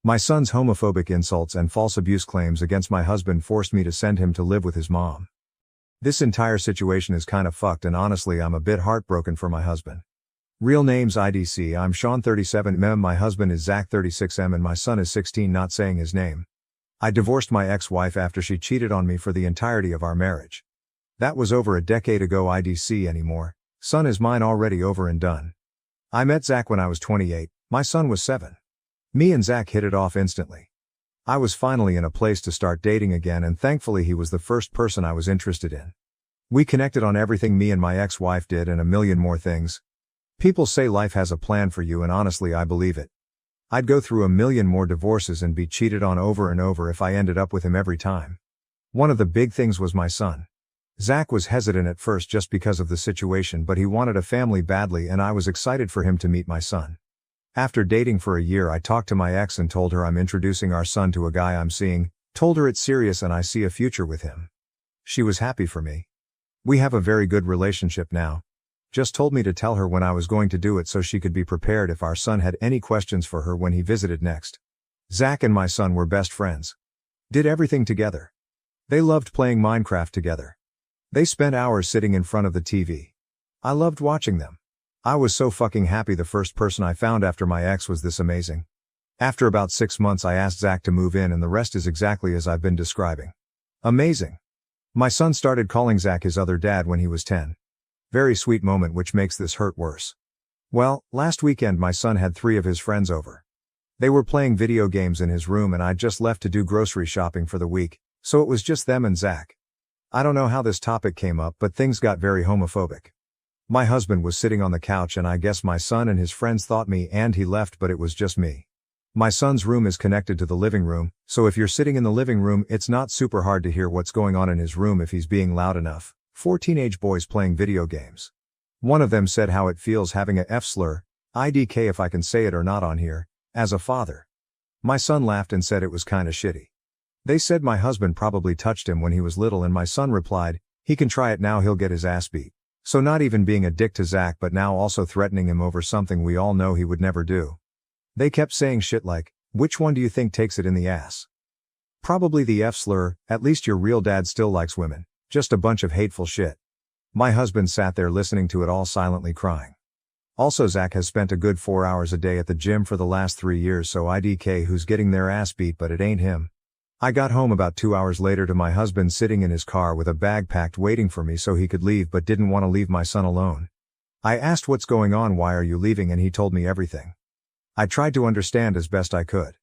My son's homophobic insults and false abuse claims against my husband forced me to send him to live with his mom. This entire situation is kinda fucked and honestly I'm a bit heartbroken for my husband. Real names IDC, I'm Sean 37M, my husband is Zach 36M and my son is 16, not saying his name. I divorced my ex-wife after she cheated on me for the entirety of our marriage. That was over a decade ago. IDC anymore. Son is mine already over and done. I met Zach when I was 28, my son was 7. Me and Zach hit it off instantly. I was finally in a place to start dating again and thankfully he was the first person I was interested in. We connected on everything me and my ex-wife did and a million more things. People say life has a plan for you and honestly I believe it. I'd go through a million more divorces and be cheated on over and over if I ended up with him every time. One of the big things was my son. Zach was hesitant at first just because of the situation, but he wanted a family badly and I was excited for him to meet my son. After dating for a year I talked to my ex and told her I'm introducing our son to a guy I'm seeing, told her it's serious and I see a future with him. She was happy for me. We have a very good relationship now. Just told me to tell her when I was going to do it so she could be prepared if our son had any questions for her when he visited next. Zach and my son were best friends. Did everything together. They loved playing Minecraft together. They spent hours sitting in front of the TV. I loved watching them. I was so fucking happy. The first person I found after my ex was this amazing. After about 6 months I asked Zach to move in and the rest is exactly as I've been describing. Amazing. My son started calling Zach his other dad when he was 10. Very sweet moment, which makes this hurt worse. Well, last weekend my son had 3 of his friends over. They were playing video games in his room and I'd just left to do grocery shopping for the week, so it was just them and Zach. I don't know how this topic came up but things got very homophobic. My husband was sitting on the couch and I guess my son and his friends thought me and he left but it was just me. My son's room is connected to the living room, so if you're sitting in the living room it's not super hard to hear what's going on in his room if he's being loud enough. 4 teenage boys playing video games. One of them said how it feels having a F-slur, IDK if I can say it or not on here, as a father. My son laughed and said it was kinda shitty. They said my husband probably touched him when he was little and my son replied, he can try it now, he'll get his ass beat. So not even being a dick to Zach but now also threatening him over something we all know he would never do. They kept saying shit like, which one do you think takes it in the ass? Probably the F-slur, at least your real dad still likes women. Just a bunch of hateful shit. My husband sat there listening to it all silently crying. Also Zach has spent a good 4 hours a day at the gym for the last 3 years, so IDK who's getting their ass beat but it ain't him. I got home about 2 hours later to my husband sitting in his car with a bag packed waiting for me so he could leave but didn't want to leave my son alone. I asked what's going on, why are you leaving, and he told me everything. I tried to understand as best I could.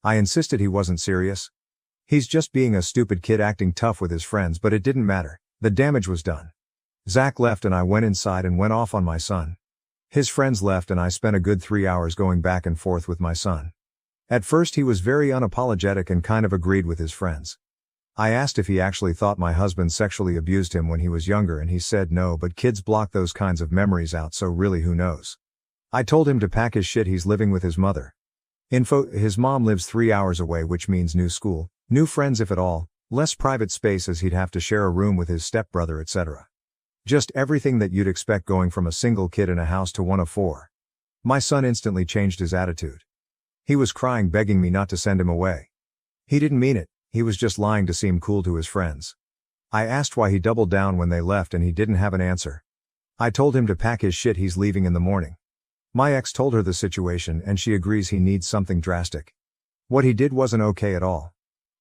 I insisted he wasn't serious. He's just being a stupid kid acting tough with his friends, but it didn't matter. The damage was done. Zach left and I went inside and went off on my son. His friends left and I spent a good 3 hours going back and forth with my son. At first he was very unapologetic and kind of agreed with his friends. I asked if he actually thought my husband sexually abused him when he was younger and he said no, but kids block those kinds of memories out, so really who knows. I told him to pack his shit, he's living with his mother. His mom lives 3 hours away, which means new school, new friends if at all, less private space as he'd have to share a room with his stepbrother, etc. Just everything that you'd expect going from a single kid in a house to one of 4. My son instantly changed his attitude. He was crying, begging me not to send him away. He didn't mean it, he was just lying to seem cool to his friends. I asked why he doubled down when they left and he didn't have an answer. I told him to pack his shit, he's leaving in the morning. My ex told her the situation and she agrees he needs something drastic. What he did wasn't okay at all.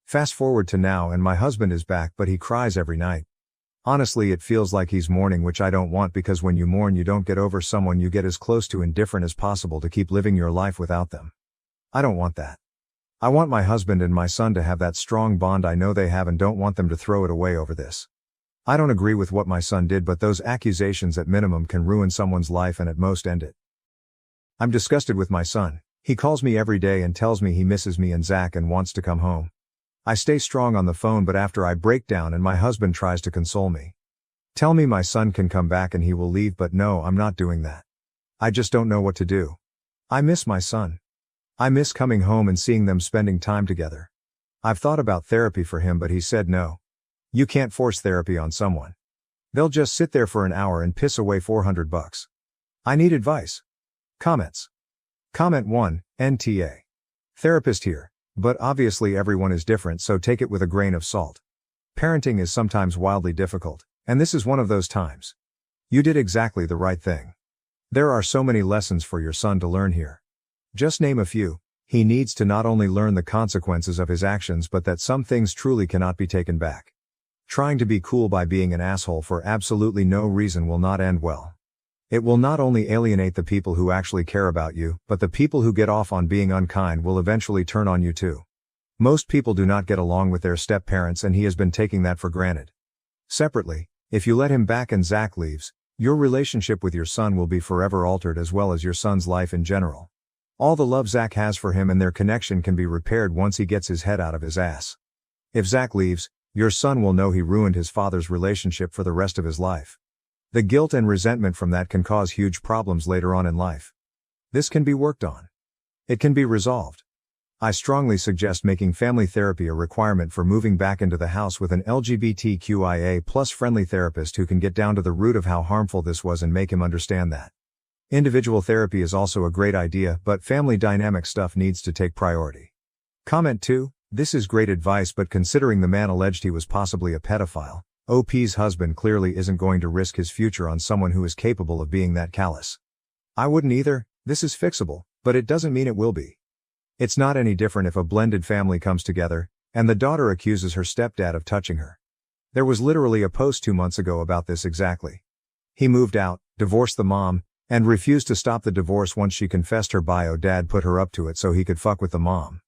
Fast forward to now and my husband is back but he cries every night. Honestly it feels like he's mourning, which I don't want, because when you mourn you don't get over someone, you get as close to indifferent as possible to keep living your life without them. I don't want that. I want my husband and my son to have that strong bond I know they have and don't want them to throw it away over this. I don't agree with what my son did, but those accusations at minimum can ruin someone's life and at most end it. I'm disgusted with my son. He calls me every day and tells me he misses me and Zach and wants to come home. I stay strong on the phone, but after I break down and my husband tries to console me. Tell me my son can come back and he will leave, but no, I'm not doing that. I just don't know what to do. I miss my son. I miss coming home and seeing them spending time together. I've thought about therapy for him but he said no. You can't force therapy on someone. They'll just sit there for an hour and piss away $400. I need advice. Comments. Comment 1, NTA. Therapist here. But obviously everyone is different, so take it with a grain of salt. Parenting is sometimes wildly difficult, and this is one of those times. You did exactly the right thing. There are so many lessons for your son to learn here. Just name a few. He needs to not only learn the consequences of his actions but that some things truly cannot be taken back. Trying to be cool by being an asshole for absolutely no reason will not end well. It will not only alienate the people who actually care about you, but the people who get off on being unkind will eventually turn on you too. Most people do not get along with their step-parents, and he has been taking that for granted. Separately, if you let him back and Zach leaves, your relationship with your son will be forever altered, as well as your son's life in general. All the love Zach has for him and their connection can be repaired once he gets his head out of his ass. If Zach leaves, your son will know he ruined his father's relationship for the rest of his life. The guilt and resentment from that can cause huge problems later on in life. This can be worked on. It can be resolved. I strongly suggest making family therapy a requirement for moving back into the house with an LGBTQIA+ friendly therapist who can get down to the root of how harmful this was and make him understand that. Individual therapy is also a great idea, but family dynamic stuff needs to take priority. Comment 2. This is great advice, but considering the man alleged he was possibly a pedophile, OP's husband clearly isn't going to risk his future on someone who is capable of being that callous. I wouldn't either. This is fixable, but it doesn't mean it will be. It's not any different if a blended family comes together, and the daughter accuses her stepdad of touching her. There was literally a post 2 months ago about this exactly. He moved out, divorced the mom, and refused to stop the divorce once she confessed her bio dad put her up to it so he could fuck with the mom.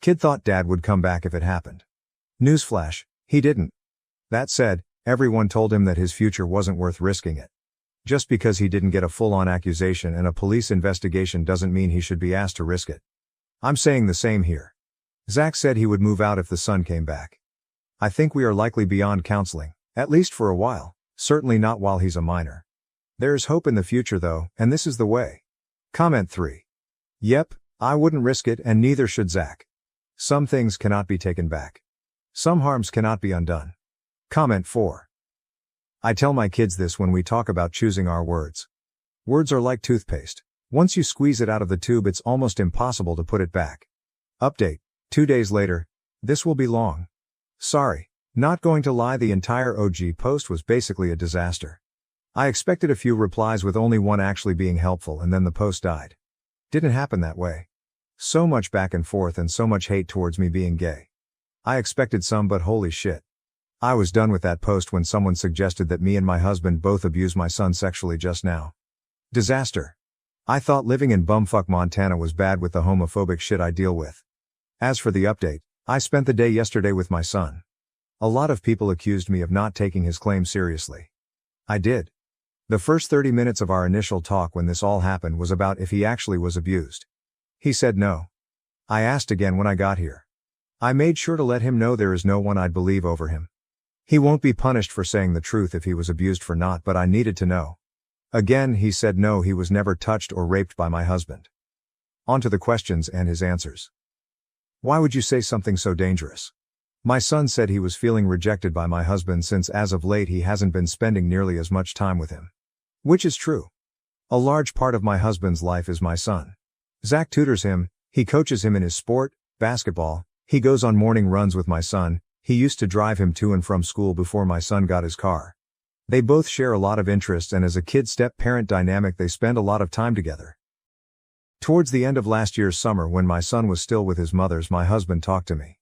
Kid thought dad would come back if it happened. Newsflash, he didn't. That said, everyone told him that his future wasn't worth risking it. Just because he didn't get a full-on accusation and a police investigation doesn't mean he should be asked to risk it. I'm saying the same here. Zach said he would move out if the son came back. I think we are likely beyond counseling, at least for a while, certainly not while he's a minor. There's hope in the future though, and this is the way. Comment 3. Yep, I wouldn't risk it, and neither should Zach. Some things cannot be taken back. Some harms cannot be undone. Comment 4. I tell my kids this when we talk about choosing our words. Words are like toothpaste. Once you squeeze it out of the tube, it's almost impossible to put it back. Update. 2 days later. This will be long. Sorry. Not going to lie, the entire OG post was basically a disaster. I expected a few replies with only one actually being helpful, and then the post died. Didn't happen that way. So much back and forth and so much hate towards me being gay. I expected some, but holy shit. I was done with that post when someone suggested that me and my husband both abused my son sexually just now. Disaster. I thought living in bumfuck Montana was bad with the homophobic shit I deal with. As for the update, I spent the day yesterday with my son. A lot of people accused me of not taking his claim seriously. I did. The first 30 minutes of our initial talk when this all happened was about if he actually was abused. He said no. I asked again when I got here. I made sure to let him know there is no one I'd believe over him. He won't be punished for saying the truth if he was abused for not, but I needed to know. Again, he said no, he was never touched or raped by my husband. On to the questions and his answers. Why would you say something so dangerous? My son said he was feeling rejected by my husband since as of late he hasn't been spending nearly as much time with him. Which is true. A large part of my husband's life is my son. Zach tutors him, he coaches him in his sport, basketball, he goes on morning runs with my son, he used to drive him to and from school before my son got his car. They both share a lot of interests, and as a kid-step-parent dynamic they spend a lot of time together. Towards the end of last year's summer when my son was still with his mother's, my husband talked to me.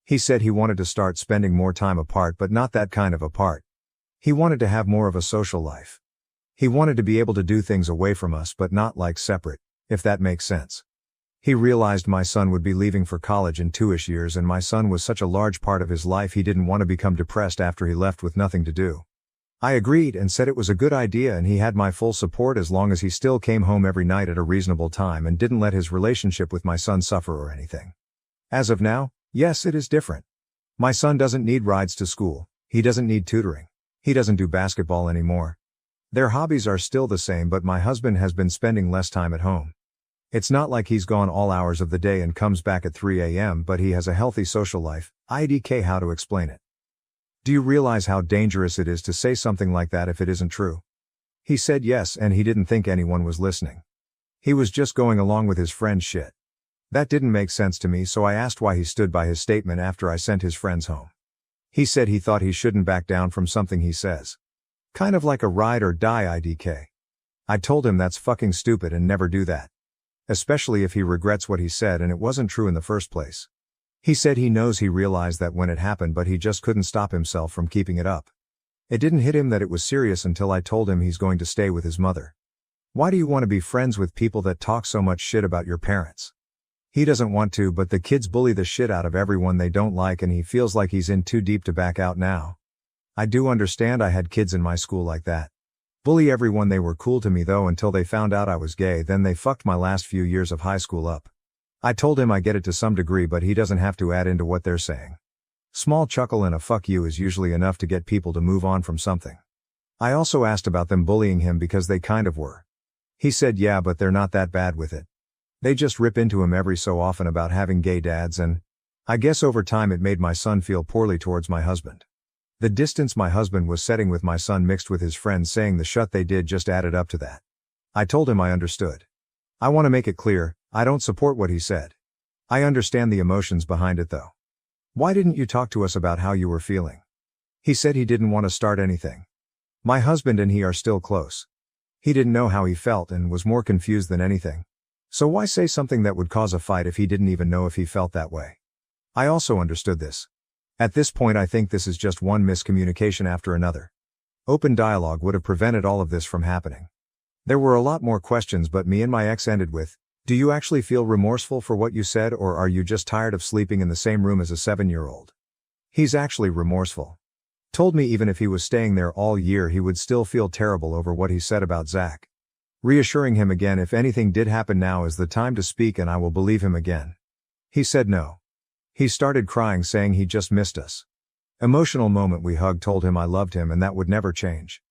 He said he wanted to start spending more time apart, but not that kind of apart. He wanted to have more of a social life. He wanted to be able to do things away from us but not like separate, if that makes sense. He realized my son would be leaving for college in 2-ish years, and my son was such a large part of his life he didn't want to become depressed after he left with nothing to do. I agreed and said it was a good idea, and he had my full support as long as he still came home every night at a reasonable time and didn't let his relationship with my son suffer or anything. As of now, yes, it is different. My son doesn't need rides to school, he doesn't need tutoring, he doesn't do basketball anymore. Their hobbies are still the same, but my husband has been spending less time at home. It's not like he's gone all hours of the day and comes back at 3 a.m., but he has a healthy social life. IDK, how to explain it? Do you realize how dangerous it is to say something like that if it isn't true? He said yes, and he didn't think anyone was listening. He was just going along with his friend's shit. That didn't make sense to me, so I asked why he stood by his statement after I sent his friends home. He said he thought he shouldn't back down from something he says. Kind of like a ride or die IDK. I told him that's fucking stupid and never do that. Especially if he regrets what he said and it wasn't true in the first place. He said he knows he realized that when it happened, but he just couldn't stop himself from keeping it up. It didn't hit him that it was serious until I told him he's going to stay with his mother. Why do you want to be friends with people that talk so much shit about your parents? He doesn't want to, but the kids bully the shit out of everyone they don't like and he feels like he's in too deep to back out now. I do understand. I had kids in my school like that. Bully everyone. They were cool to me though until they found out I was gay, then they fucked my last few years of high school up. I told him I get it to some degree, but he doesn't have to add into what they're saying. Small chuckle and a fuck you is usually enough to get people to move on from something. I also asked about them bullying him because they kind of were. He said yeah, but they're not that bad with it. They just rip into him every so often about having gay dads, and I guess over time it made my son feel poorly towards my husband. The distance my husband was setting with my son mixed with his friends saying the shit they did just added up to that. I told him I understood. I want to make it clear, I don't support what he said. I understand the emotions behind it though. Why didn't you talk to us about how you were feeling? He said he didn't want to start anything. My husband and he are still close. He didn't know how he felt and was more confused than anything. So why say something that would cause a fight if he didn't even know if he felt that way? I also understood this. At this point I think this is just one miscommunication after another. Open dialogue would have prevented all of this from happening. There were a lot more questions, but me and my ex ended with, do you actually feel remorseful for what you said, or are you just tired of sleeping in the same room as a 7-year-old? He's actually remorseful. Told me even if he was staying there all year he would still feel terrible over what he said about Zach. Reassuring him again if anything did happen, now is the time to speak and I will believe him again. He said no. He started crying saying he just missed us. Emotional moment. We hugged, told him I loved him and that would never change.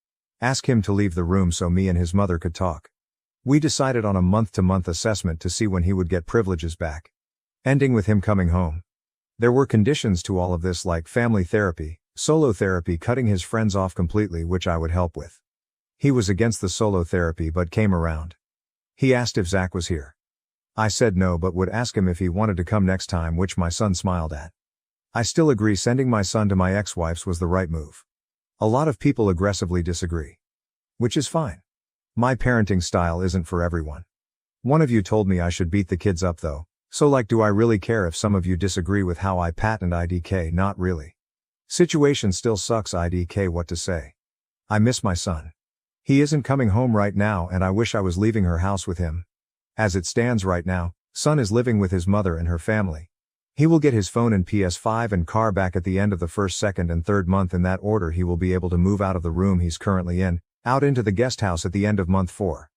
Ask him to leave the room so me and his mother could talk. We decided on a month-to-month assessment to see when he would get privileges back. Ending with him coming home. There were conditions to all of this like family therapy, solo therapy, cutting his friends off completely, which I would help with. He was against the solo therapy but came around. He asked if Zach was here. I said no, but would ask him if he wanted to come next time, which my son smiled at. I still agree sending my son to my ex-wife's was the right move. A lot of people aggressively disagree. Which is fine. My parenting style isn't for everyone. One of you told me I should beat the kids up though, so like do I really care if some of you disagree with how I patent IDK? Not really. Situation still sucks IDK, what to say. I miss my son. He isn't coming home right now and I wish I was leaving her house with him. As it stands right now, son is living with his mother and her family. He will get his phone and PS5 and car back at the end of the first, second and third month. In that order he will be able to move out of the room he's currently in, out into the guest house at the end of month 4.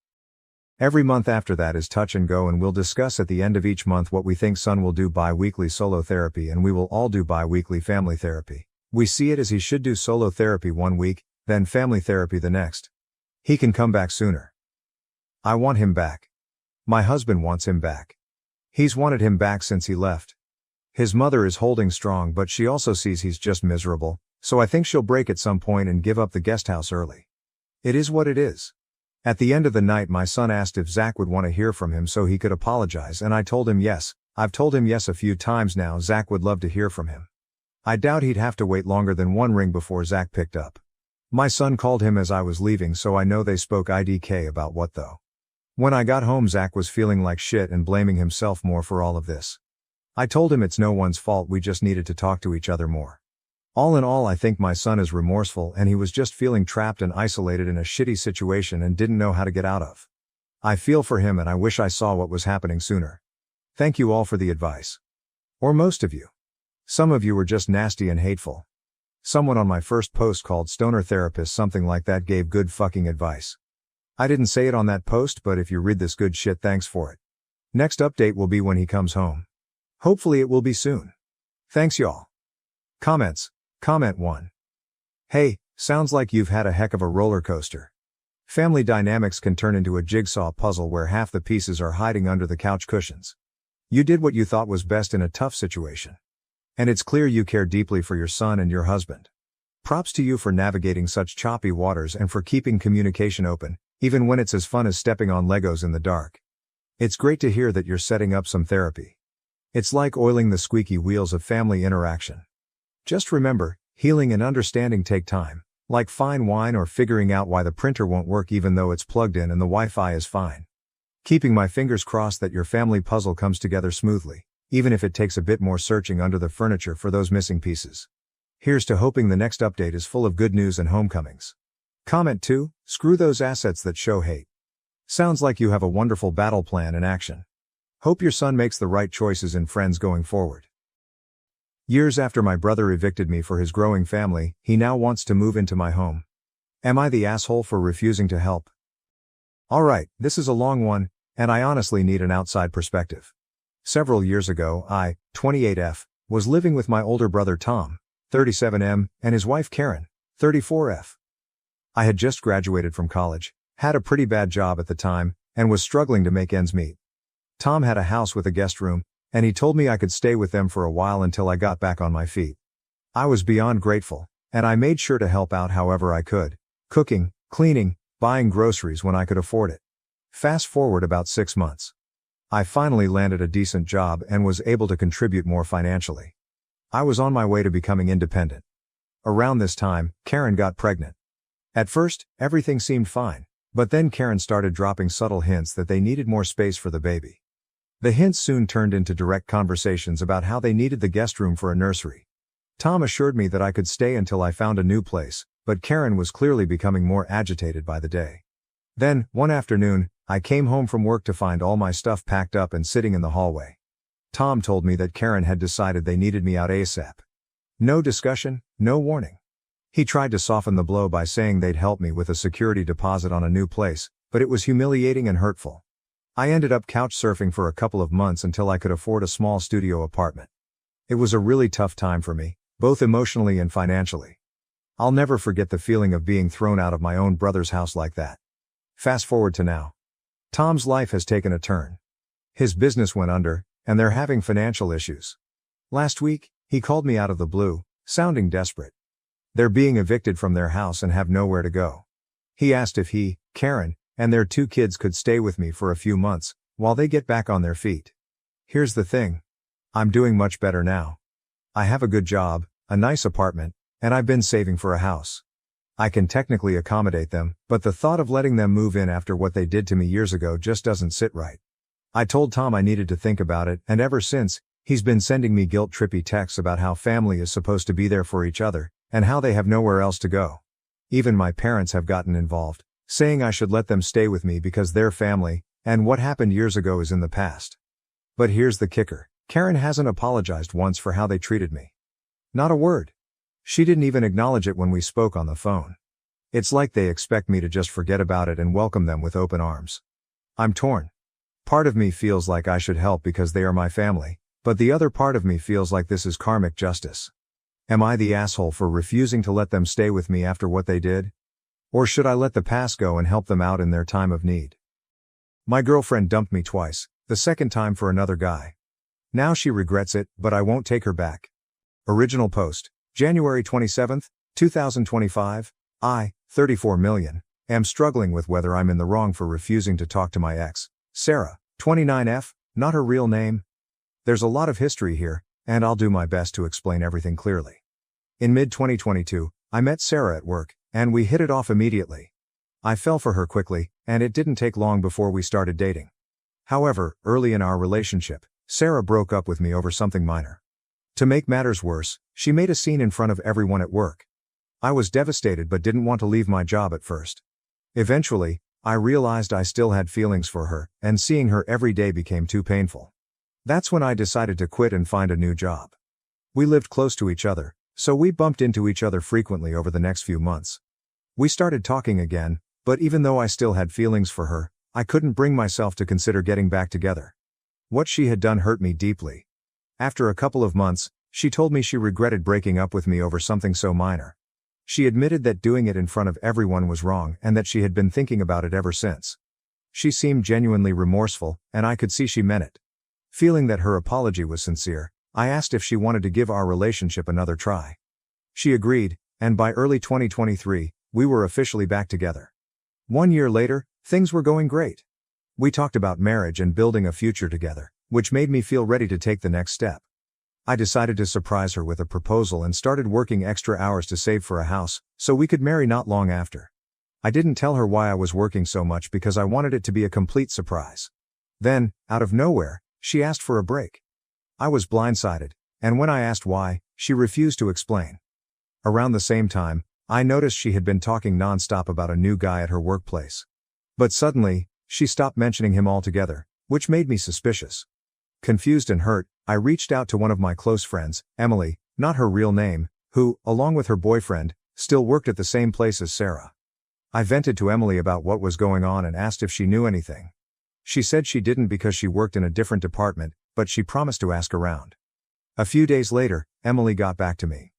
Every month after that is touch and go, and we'll discuss at the end of each month what we think son will do. Bi-weekly solo therapy and we will all do bi-weekly family therapy. We see it as he should do solo therapy one week, then family therapy the next. He can come back sooner. I want him back. My husband wants him back. He's wanted him back since he left. His mother is holding strong, but she also sees he's just miserable, so I think she'll break at some point and give up the guest house early. It is what it is. At the end of the night my son asked if Zach would want to hear from him so he could apologize, and I told him yes. I've told him yes a few times now. Zach would love to hear from him. I doubt he'd have to wait longer than one ring before Zach picked up. My son called him as I was leaving, so I know they spoke IDK about what though. When I got home Zach was feeling like shit and blaming himself more for all of this. I told him it's no one's fault, we just needed to talk to each other more. All in all I think my son is remorseful and he was just feeling trapped and isolated in a shitty situation and didn't know how to get out of. I feel for him and I wish I saw what was happening sooner. Thank you all for the advice. Or most of you. Some of you were just nasty and hateful. Someone on my first post called Stoner Therapist something like that gave good fucking advice. I didn't say it on that post, but if you read this good shit, thanks for it. Next update will be when he comes home. Hopefully it will be soon. Thanks y'all. Comments. Comment 1. Hey, sounds like you've had a heck of a roller coaster. Family dynamics can turn into a jigsaw puzzle where half the pieces are hiding under the couch cushions. You did what you thought was best in a tough situation. And it's clear you care deeply for your son and your husband. Props to you for navigating such choppy waters and for keeping communication open, even when it's as fun as stepping on Legos in the dark. It's great to hear that you're setting up some therapy. It's like oiling the squeaky wheels of family interaction. Just remember, healing and understanding take time, like fine wine or figuring out why the printer won't work even though it's plugged in and the Wi-Fi is fine. Keeping my fingers crossed that your family puzzle comes together smoothly, even if it takes a bit more searching under the furniture for those missing pieces. Here's to hoping the next update is full of good news and homecomings. Comment 2, screw those assets that show hate. Sounds like you have a wonderful battle plan in action. Hope your son makes the right choices in friends going forward. Years after my brother evicted me for his growing family, he now wants to move into my home. Am I the asshole for refusing to help? Alright, this is a long one, and I honestly need an outside perspective. Several years ago, I, 28F, was living with my older brother Tom, 37M, and his wife Karen, 34F. I had just graduated from college, had a pretty bad job at the time, and was struggling to make ends meet. Tom had a house with a guest room, and he told me I could stay with them for a while until I got back on my feet. I was beyond grateful, and I made sure to help out however I could, cooking, cleaning, buying groceries when I could afford it. Fast forward about 6 months. I finally landed a decent job and was able to contribute more financially. I was on my way to becoming independent. Around this time, Karen got pregnant. At first, everything seemed fine, but then Karen started dropping subtle hints that they needed more space for the baby. The hints soon turned into direct conversations about how they needed the guest room for a nursery. Tom assured me that I could stay until I found a new place, but Karen was clearly becoming more agitated by the day. Then, one afternoon, I came home from work to find all my stuff packed up and sitting in the hallway. Tom told me that Karen had decided they needed me out ASAP. No discussion, no warning. He tried to soften the blow by saying they'd help me with a security deposit on a new place, but it was humiliating and hurtful. I ended up couch surfing for a couple of months until I could afford a small studio apartment. It was a really tough time for me, both emotionally and financially. I'll never forget the feeling of being thrown out of my own brother's house like that. Fast forward to now. Tom's life has taken a turn. His business went under, and they're having financial issues. Last week, he called me out of the blue, sounding desperate. They're being evicted from their house and have nowhere to go. He asked if he, Karen, and their 2 kids could stay with me for a few months, while they get back on their feet. Here's the thing. I'm doing much better now. I have a good job, a nice apartment, and I've been saving for a house. I can technically accommodate them, but the thought of letting them move in after what they did to me years ago just doesn't sit right. I told Tom I needed to think about it, and ever since, he's been sending me guilt-trippy texts about how family is supposed to be there for each other, and how they have nowhere else to go. Even my parents have gotten involved, saying I should let them stay with me because they're family, and what happened years ago is in the past. But here's the kicker. Karen hasn't apologized once for how they treated me. Not a word. She didn't even acknowledge it when we spoke on the phone. It's like they expect me to just forget about it and welcome them with open arms. I'm torn. Part of me feels like I should help because they are my family, but the other part of me feels like this is karmic justice. Am I the asshole for refusing to let them stay with me after what they did? Or should I let the past go and help them out in their time of need? My girlfriend dumped me twice, the second time for another guy. Now she regrets it, but I won't take her back. Original post, January 27, 2025, I, 34 million, am struggling with whether I'm in the wrong for refusing to talk to my ex, Sarah, 29F, not her real name. There's a lot of history here, and I'll do my best to explain everything clearly. In mid-2022, I met Sarah at work, and we hit it off immediately. I fell for her quickly, and it didn't take long before we started dating. However, early in our relationship, Sarah broke up with me over something minor. To make matters worse, she made a scene in front of everyone at work. I was devastated but didn't want to leave my job at first. Eventually, I realized I still had feelings for her, and seeing her every day became too painful. That's when I decided to quit and find a new job. We lived close to each other, so we bumped into each other frequently over the next few months. We started talking again, but even though I still had feelings for her, I couldn't bring myself to consider getting back together. What she had done hurt me deeply. After a couple of months, she told me she regretted breaking up with me over something so minor. She admitted that doing it in front of everyone was wrong and that she had been thinking about it ever since. She seemed genuinely remorseful, and I could see she meant it. Feeling that her apology was sincere, I asked if she wanted to give our relationship another try. She agreed, and by early 2023, we were officially back together. 1 year later, things were going great. We talked about marriage and building a future together, which made me feel ready to take the next step. I decided to surprise her with a proposal and started working extra hours to save for a house, so we could marry not long after. I didn't tell her why I was working so much because I wanted it to be a complete surprise. Then, out of nowhere, she asked for a break. I was blindsided, and when I asked why, she refused to explain. Around the same time, I noticed she had been talking non-stop about a new guy at her workplace. But suddenly, she stopped mentioning him altogether, which made me suspicious. Confused and hurt, I reached out to one of my close friends, Emily, not her real name, who, along with her boyfriend, still worked at the same place as Sarah. I vented to Emily about what was going on and asked if she knew anything. She said she didn't because she worked in a different department, but she promised to ask around. A few days later, Emily got back to me.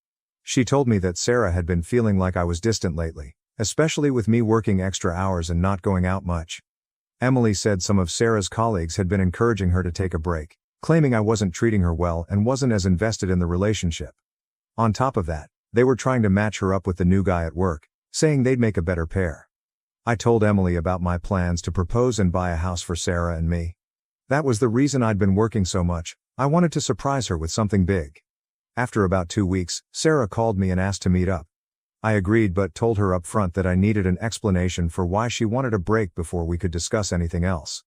She told me that Sarah had been feeling like I was distant lately, especially with me working extra hours and not going out much. Emily said some of Sarah's colleagues had been encouraging her to take a break, claiming I wasn't treating her well and wasn't as invested in the relationship. On top of that, they were trying to match her up with the new guy at work, saying they'd make a better pair. I told Emily about my plans to propose and buy a house for Sarah and me. That was the reason I'd been working so much. I wanted to surprise her with something big. After about 2 weeks, Sarah called me and asked to meet up. I agreed but told her up front that I needed an explanation for why she wanted a break before we could discuss anything else.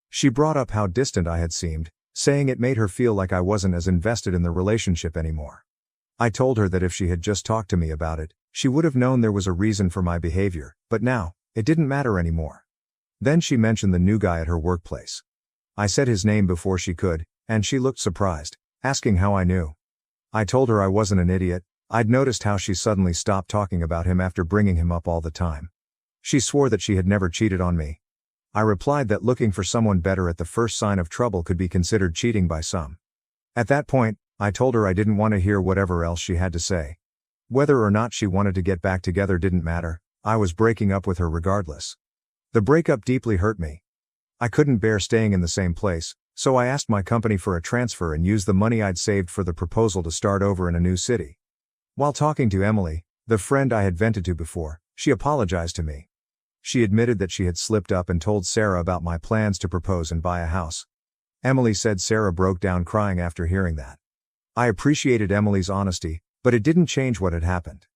She brought up how distant I had seemed, saying it made her feel like I wasn't as invested in the relationship anymore. I told her that if she had just talked to me about it, she would have known there was a reason for my behavior, but now, it didn't matter anymore. Then she mentioned the new guy at her workplace. I said his name before she could, and she looked surprised, asking how I knew. I told her I wasn't an idiot. I'd noticed how she suddenly stopped talking about him after bringing him up all the time. She swore that she had never cheated on me. I replied that looking for someone better at the first sign of trouble could be considered cheating by some. At that point, I told her I didn't want to hear whatever else she had to say. Whether or not she wanted to get back together didn't matter. I was breaking up with her regardless. The breakup deeply hurt me. I couldn't bear staying in the same place, so I asked my company for a transfer and used the money I'd saved for the proposal to start over in a new city. While talking to Emily, the friend I had vented to before, she apologized to me. She admitted that she had slipped up and told Sarah about my plans to propose and buy a house. Emily said Sarah broke down crying after hearing that. I appreciated Emily's honesty, but it didn't change what had happened.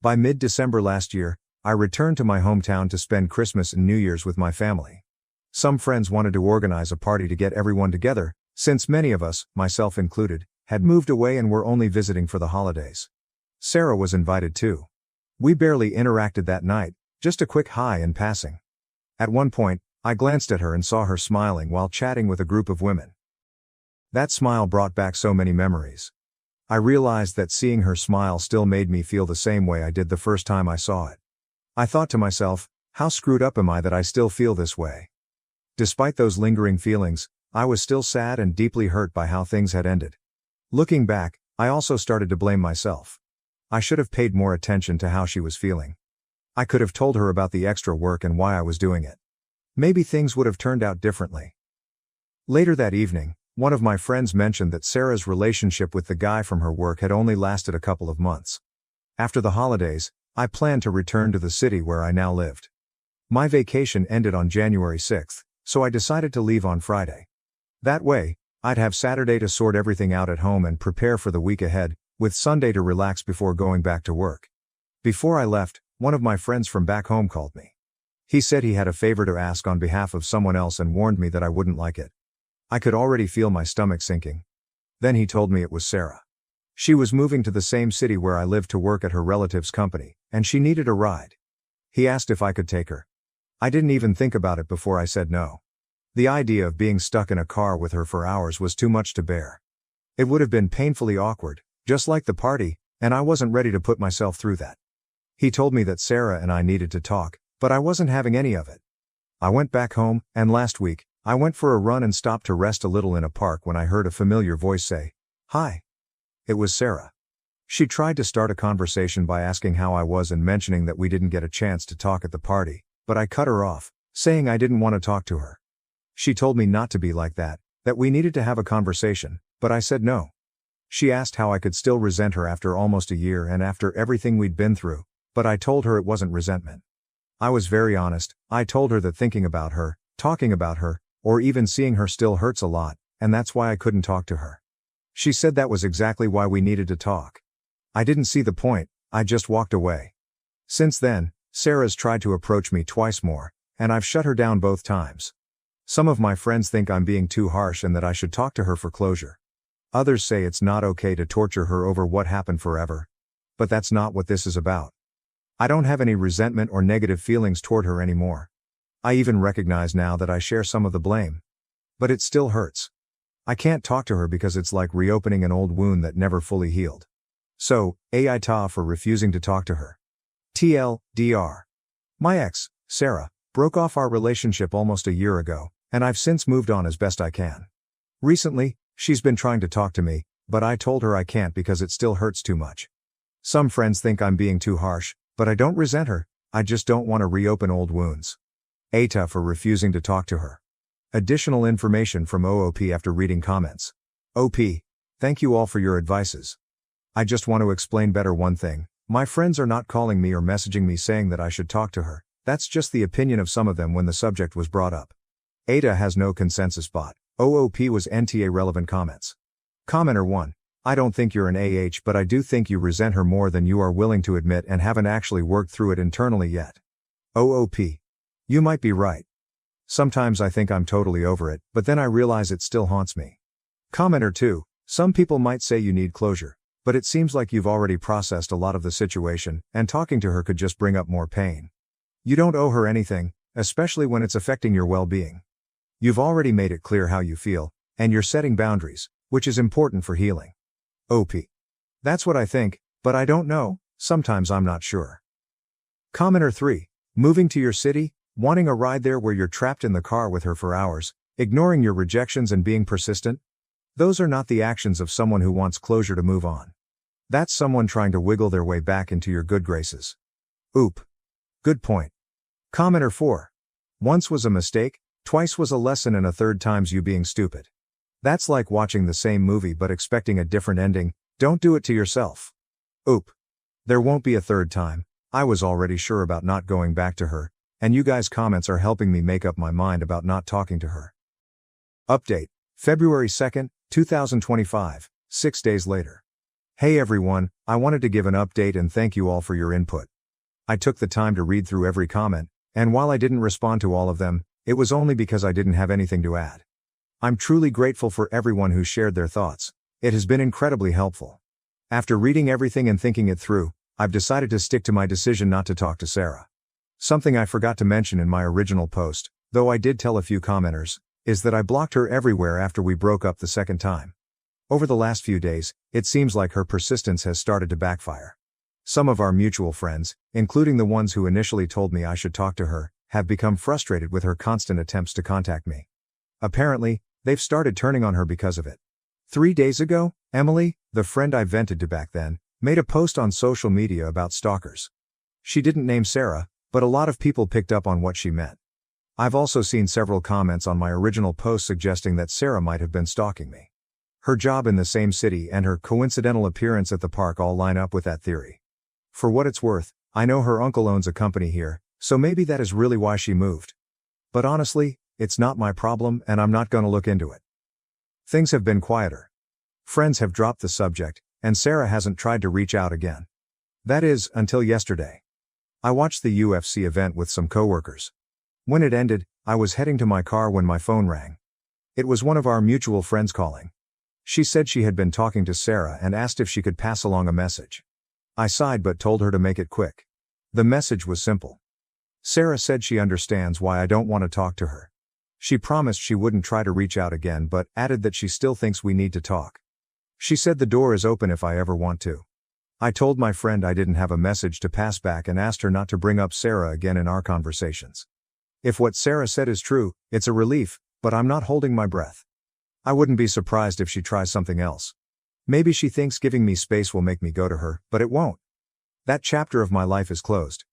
By mid-December last year, I returned to my hometown to spend Christmas and New Year's with my family. Some friends wanted to organize a party to get everyone together, since many of us, myself included, had moved away and were only visiting for the holidays. Sarah was invited too. We barely interacted that night, just a quick hi in passing. At one point, I glanced at her and saw her smiling while chatting with a group of women. That smile brought back so many memories. I realized that seeing her smile still made me feel the same way I did the first time I saw it. I thought to myself, how screwed up am I that I still feel this way? Despite those lingering feelings, I was still sad and deeply hurt by how things had ended. Looking back, I also started to blame myself. I should have paid more attention to how she was feeling. I could have told her about the extra work and why I was doing it. Maybe things would have turned out differently. Later that evening, one of my friends mentioned that Sarah's relationship with the guy from her work had only lasted a couple of months. After the holidays, I planned to return to the city where I now lived. My vacation ended on January 6th, so I decided to leave on Friday. That way, I'd have Saturday to sort everything out at home and prepare for the week ahead, with Sunday to relax before going back to work. Before I left, one of my friends from back home called me. He said he had a favor to ask on behalf of someone else and warned me that I wouldn't like it. I could already feel my stomach sinking. Then he told me it was Sarah. She was moving to the same city where I lived to work at her relative's company, and she needed a ride. He asked if I could take her. I didn't even think about it before I said no. The idea of being stuck in a car with her for hours was too much to bear. It would have been painfully awkward, just like the party, and I wasn't ready to put myself through that. He told me that Sarah and I needed to talk, but I wasn't having any of it. I went back home, and last week, I went for a run and stopped to rest a little in a park when I heard a familiar voice say, "Hi." It was Sarah. She tried to start a conversation by asking how I was and mentioning that we didn't get a chance to talk at the party, but I cut her off, saying I didn't want to talk to her. She told me not to be like that we needed to have a conversation, but I said no. She asked how I could still resent her after almost a year and after everything we'd been through, but I told her it wasn't resentment. I was very honest. I told her that thinking about her, Talking about her, or even seeing her still hurts a lot, and that's why I couldn't talk to her. She said that was exactly why we needed to talk. I didn't see the point, I just walked away. Since then, Sarah's tried to approach me twice more, and I've shut her down both times. Some of my friends think I'm being too harsh and that I should talk to her for closure. Others say it's not okay to torture her over what happened forever. But that's not what this is about. I don't have any resentment or negative feelings toward her anymore. I even recognize now that I share some of the blame. But it still hurts. I can't talk to her because it's like reopening an old wound that never fully healed. So, AITA for refusing to talk to her. TLDR. My ex, Sarah, broke off our relationship almost a year ago, and I've since moved on as best I can. Recently, she's been trying to talk to me, but I told her I can't because it still hurts too much. Some friends think I'm being too harsh, but I don't resent her, I just don't want to reopen old wounds. ATA for refusing to talk to her. Additional information from OOP after reading comments. OP. Thank you all for your advices. I just want to explain better one thing. My friends are not calling me or messaging me saying that I should talk to her. That's just the opinion of some of them when the subject was brought up. ATA has no consensus bot. OOP was NTA relevant comments. Commenter 1. I don't think you're an AH, but I do think you resent her more than you are willing to admit and haven't actually worked through it internally yet. OOP. You might be right. Sometimes I think I'm totally over it, but then I realize it still haunts me. Commenter 2. Some people might say you need closure, but it seems like you've already processed a lot of the situation, and talking to her could just bring up more pain. You don't owe her anything, especially when it's affecting your well-being. You've already made it clear how you feel, and you're setting boundaries, which is important for healing. OP. That's what I think, but I don't know, sometimes I'm not sure. Commenter 3. Moving to your city, wanting a ride there where you're trapped in the car with her for hours, ignoring your rejections and being persistent? Those are not the actions of someone who wants closure to move on. That's someone trying to wiggle their way back into your good graces. Oop. Good point. Commenter 4. Once was a mistake, twice was a lesson, and a third time's you being stupid. That's like watching the same movie but expecting a different ending. Don't do it to yourself. Oop. There won't be a third time. I was already sure about not going back to her, and you guys' comments are helping me make up my mind about not talking to her. Update. February 2nd, 2025, 6 days later. Hey everyone, I wanted to give an update and thank you all for your input. I took the time to read through every comment, and while I didn't respond to all of them, it was only because I didn't have anything to add. I'm truly grateful for everyone who shared their thoughts. It has been incredibly helpful. After reading everything and thinking it through, I've decided to stick to my decision not to talk to Sarah. Something I forgot to mention in my original post, though I did tell a few commenters, is that I blocked her everywhere after we broke up the second time. Over the last few days, it seems like her persistence has started to backfire. Some of our mutual friends, including the ones who initially told me I should talk to her, have become frustrated with her constant attempts to contact me. Apparently, they've started turning on her because of it. 3 days ago, Emily, the friend I vented to back then, made a post on social media about stalkers. She didn't name Sarah, but a lot of people picked up on what she meant. I've also seen several comments on my original post suggesting that Sarah might have been stalking me. Her job in the same city and her coincidental appearance at the park all line up with that theory. For what it's worth, I know her uncle owns a company here, so maybe that is really why she moved. But honestly, it's not my problem and I'm not gonna look into it. Things have been quieter. Friends have dropped the subject, and Sarah hasn't tried to reach out again. That is, until yesterday. I watched the UFC event with some coworkers. When it ended, I was heading to my car when my phone rang. It was one of our mutual friends calling. She said she had been talking to Sarah and asked if she could pass along a message. I sighed but told her to make it quick. The message was simple. Sarah said she understands why I don't want to talk to her. She promised she wouldn't try to reach out again but added that she still thinks we need to talk. She said the door is open if I ever want to. I told my friend I didn't have a message to pass back and asked her not to bring up Sarah again in our conversations. If what Sarah said is true, it's a relief, but I'm not holding my breath. I wouldn't be surprised if she tries something else. Maybe she thinks giving me space will make me go to her, but it won't. That chapter of my life is closed.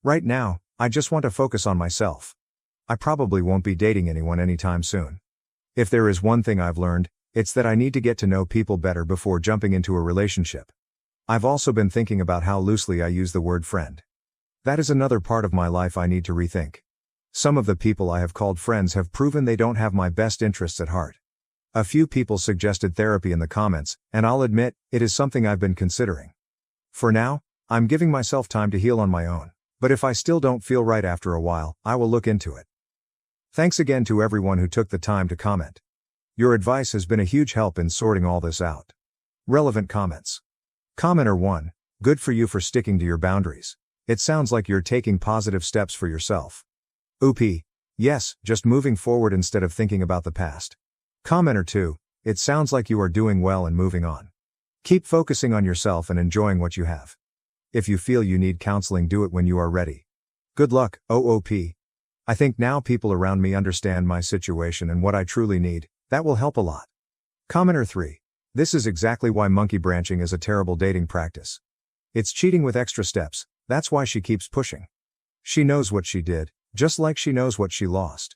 Right now, I just want to focus on myself. I probably won't be dating anyone anytime soon. If there is one thing I've learned, it's that I need to get to know people better before jumping into a relationship. I've also been thinking about how loosely I use the word friend. That is another part of my life I need to rethink. Some of the people I have called friends have proven they don't have my best interests at heart. A few people suggested therapy in the comments, and I'll admit, it is something I've been considering. For now, I'm giving myself time to heal on my own, but if I still don't feel right after a while, I will look into it. Thanks again to everyone who took the time to comment. Your advice has been a huge help in sorting all this out. Relevant comments. Commenter 1, good for you for sticking to your boundaries. It sounds like you're taking positive steps for yourself. OP, yes, just moving forward instead of thinking about the past. Commenter 2, it sounds like you are doing well and moving on. Keep focusing on yourself and enjoying what you have. If you feel you need counseling, do it when you are ready. Good luck, OOP. I think now people around me understand my situation and what I truly need. That will help a lot. Commenter 3, this is exactly why monkey branching is a terrible dating practice. It's cheating with extra steps, that's why she keeps pushing. She knows what she did, just like she knows what she lost.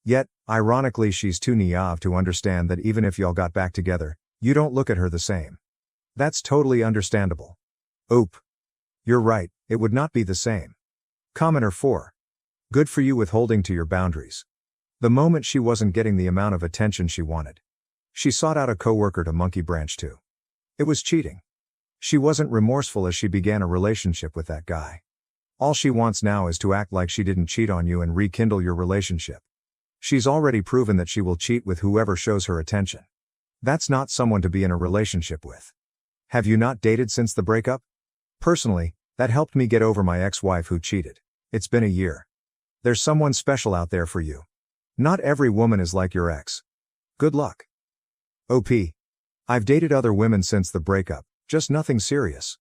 Yet, ironically, she's too naive to understand that even if y'all got back together, you don't look at her the same. That's totally understandable. Oop. You're right, it would not be the same. Commenter 4. Good for you with holding to your boundaries. The moment she wasn't getting the amount of attention she wanted, she sought out a coworker to monkey branch to. It was cheating. She wasn't remorseful as she began a relationship with that guy. All she wants now is to act like she didn't cheat on you and rekindle your relationship. She's already proven that she will cheat with whoever shows her attention. That's not someone to be in a relationship with. Have you not dated since the breakup? Personally, that helped me get over my ex-wife who cheated. It's been a year. There's someone special out there for you. Not every woman is like your ex. Good luck. OP. I've dated other women since the breakup, just nothing serious.